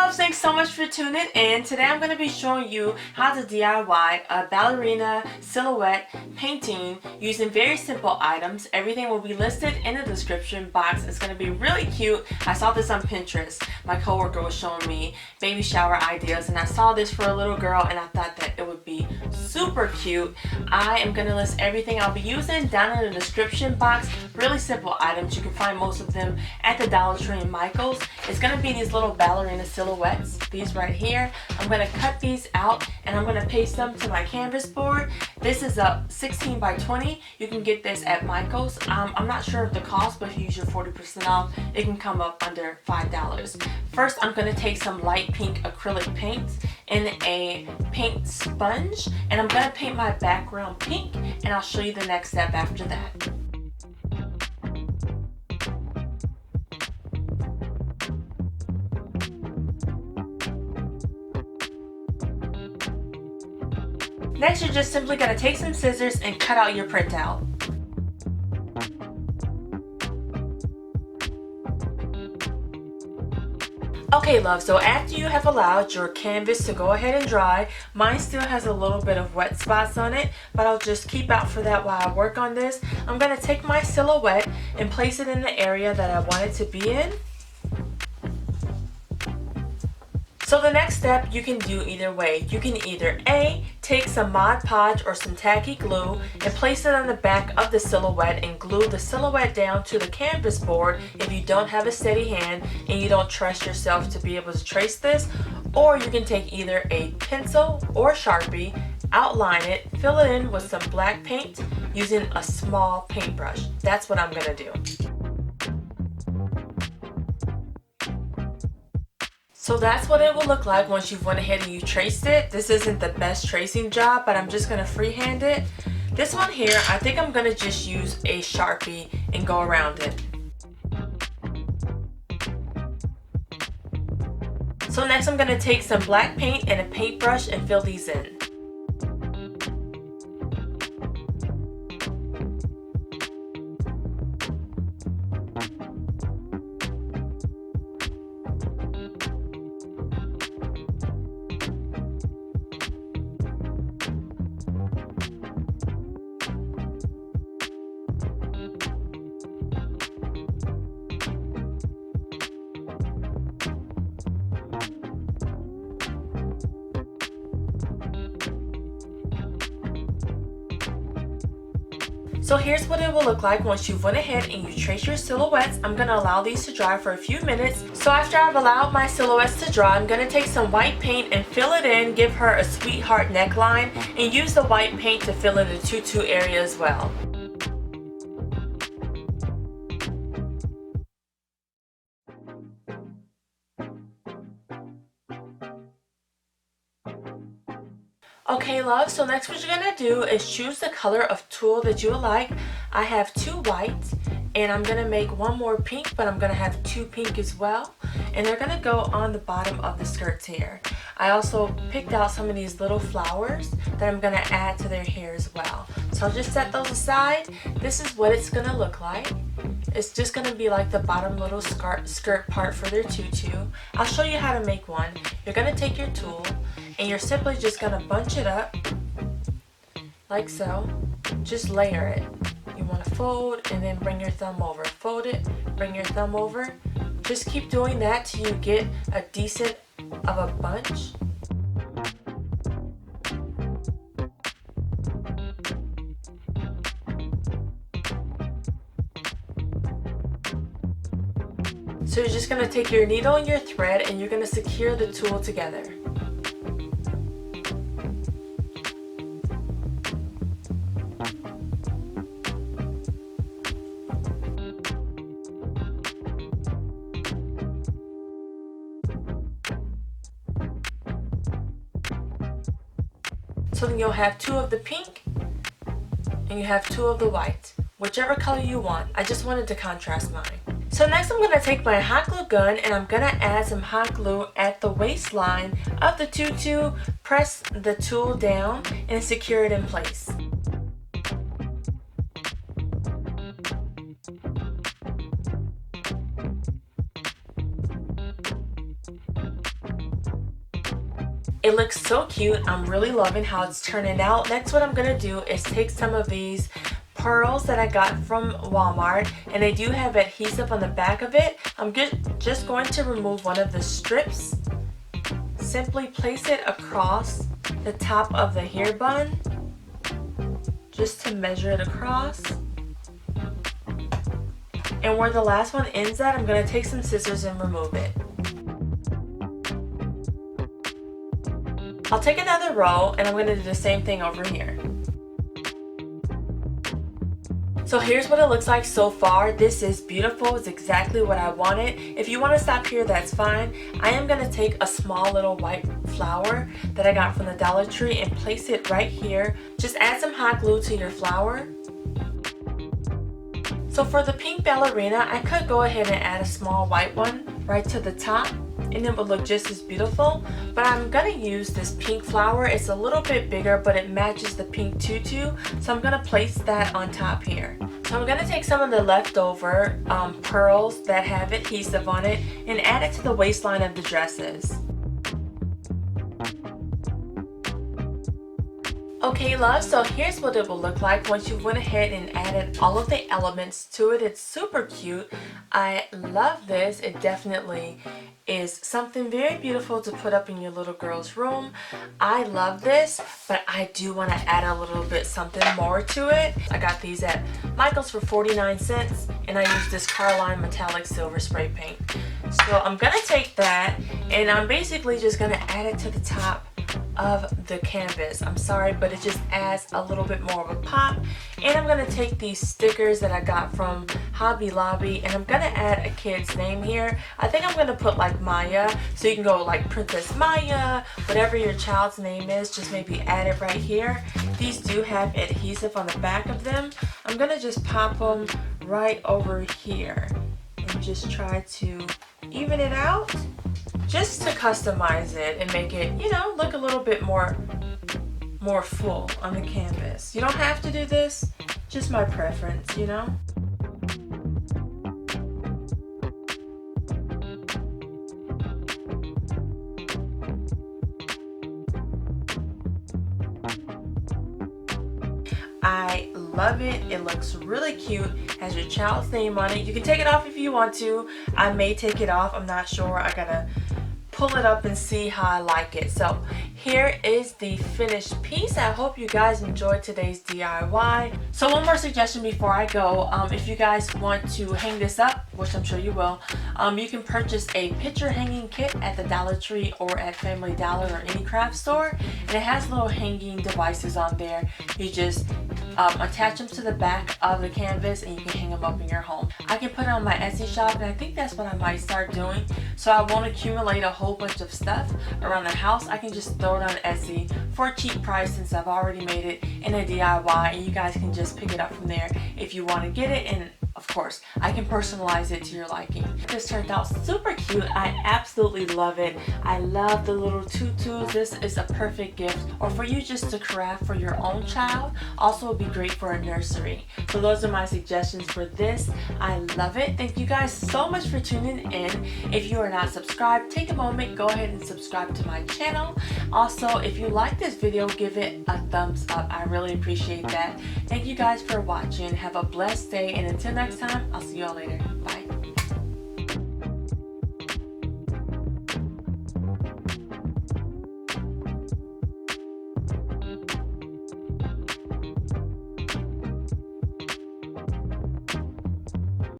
loves, thanks so much for tuning in. Today I'm going to be showing you how to DIY a ballerina silhouette painting using very simple items. Everything will be listed in the description box. It's going to be really cute. I saw this on Pinterest. My coworker was showing me baby shower ideas and I saw this for a little girl and I thought that it would be super cute. I am going to list everything I'll be using down in the description box. Really simple items. You can find most of them at the Dollar Tree and Michael's. It's going to be these little ballerina silhouettes, these right here. I'm going to cut these out and I'm going to paste them to my canvas board. This is a 16 by 20. You can get this at Michael's. I'm not sure of the cost, but if you use your 40% off, it can come up under $5. First, I'm going to take some light pink acrylic paint in a paint sponge and I'm going to paint my background pink, and I'll show you the next step after that. Next, you're just simply going to take some scissors and cut out your printout. Okay, love, so after you have allowed your canvas to go ahead and dry, mine still has a little bit of wet spots on it, but I'll just keep out for that while I work on this. I'm going to take my silhouette and place it in the area that I want it to be in. So the next step you can do either way. You can either A, take some Mod Podge or some tacky glue and place it on the back of the silhouette and glue the silhouette down to the canvas board if you don't have a steady hand and you don't trust yourself to be able to trace this. Or you can take either a pencil or Sharpie, outline it, fill it in with some black paint using a small paintbrush. That's what I'm going to do. So that's what it will look like once you've went ahead and you traced it. This isn't the best tracing job, but I'm just going to freehand it. This one here, I think I'm going to just use a Sharpie and go around it. So next I'm going to take some black paint and a paintbrush and fill these in. So here's what it will look like once you've went ahead and you trace your silhouettes. I'm going to allow these to dry for a few minutes. So after I've allowed my silhouettes to dry, I'm going to take some white paint and fill it in, give her a sweetheart neckline, and use the white paint to fill in the tutu area as well. Okay, love, so next what you're going to do is choose the color of tulle that you would like. I have two whites and I'm going to make one more pink, but I'm going to have two pink as well. And they're going to go on the bottom of the skirts here. I also picked out some of these little flowers that I'm going to add to their hair as well. So I'll just set those aside. This is what it's going to look like. It's just going to be like the bottom little skirt part for their tutu. I'll show you how to make one. You're going to take your tulle and you're simply just going to bunch it up like so. Just layer it. You want to fold and then bring your thumb over. Fold it, bring your thumb over. Just keep doing that till you get a decent of a bunch. So you're just going to take your needle and your thread and you're going to secure the tulle together. So then you'll have two of the pink and you have two of the white, whichever color you want. I just wanted to contrast mine. So next I'm going to take my hot glue gun and I'm going to add some hot glue at the waistline of the tutu, press the tulle down and secure it in place. It looks so cute. I'm really loving how it's turning out. Next, what I'm gonna do is take some of these pearls that I got from Walmart, and they do have adhesive on the back of it. I'm just going to remove one of the strips. Simply place it across the top of the hair bun, just to measure it across. And where the last one ends at, I'm going to take some scissors and remove it. I'll take another row and I'm going to do the same thing over here. So here's what it looks like so far. This is beautiful. It's exactly what I wanted. If you want to stop here, that's fine. I am going to take a small little white flower that I got from the Dollar Tree and place it right here. Just add some hot glue to your flower. So for the pink ballerina, I could go ahead and add a small white one right to the top, and it would look just as beautiful. But I'm gonna use this pink flower. It's a little bit bigger, but it matches the pink tutu, so I'm gonna place that on top here. So I'm gonna take some of the leftover pearls that have adhesive on it and add it to the waistline of the dresses. Okay, love, so here's what it will look like once you went ahead and added all of the elements to it. It's super cute. I love this. It definitely is something very beautiful to put up in your little girl's room. I love this, but I do want to add a little bit something more to it. I got these at Michael's for 49 cents, and I used this Carline metallic silver spray paint. So I'm gonna take that, and I'm basically just gonna add it to the top of the canvas. I'm sorry, but it just adds a little bit more of a pop. And I'm gonna take these stickers that I got from Hobby Lobby, and I'm gonna add a kid's name here. I think I'm gonna put like Maya, so you can go like Princess Maya, whatever your child's name is, just maybe add it right here. These do have adhesive on the back of them. I'm gonna just pop them right over here and just try to even it out, just to customize it and make it, you know, look a little bit more full on the canvas. You don't have to do this, just my preference, you know. I love it. It looks really cute. Has your child's name on it. You can take it off if you want to. I may take it off. I'm not sure. I gotta pull it up and see how I like it. So here is the finished piece. I hope you guys enjoyed today's DIY. So one more suggestion before I go. If you guys want to hang this up, which I'm sure you will, you can purchase a picture hanging kit at the Dollar Tree or at Family Dollar or any craft store. And it has little hanging devices on there. You just attach them to the back of the canvas and you can hang them up in your home. I can put it on my Etsy shop, and I think that's what I might start doing, so I won't accumulate a whole bunch of stuff around the house. I can just throw it on Etsy for a cheap price since I've already made it in a DIY, and you guys can just pick it up from there if you want to get it. And of course, I can personalize it to your liking. This turned out super cute. I absolutely love it. I love the little tutus. This is a perfect gift, or for you just to craft for your own child. Also would be great for a nursery. So those are my suggestions for this. I love it. Thank you guys so much for tuning in. If you are not subscribed, take a moment, go ahead and subscribe to my channel. Also, if you like this video, give it a thumbs up. I really appreciate that. Thank you guys for watching. Have a blessed day, and until next time, I'll see you all later. Bye.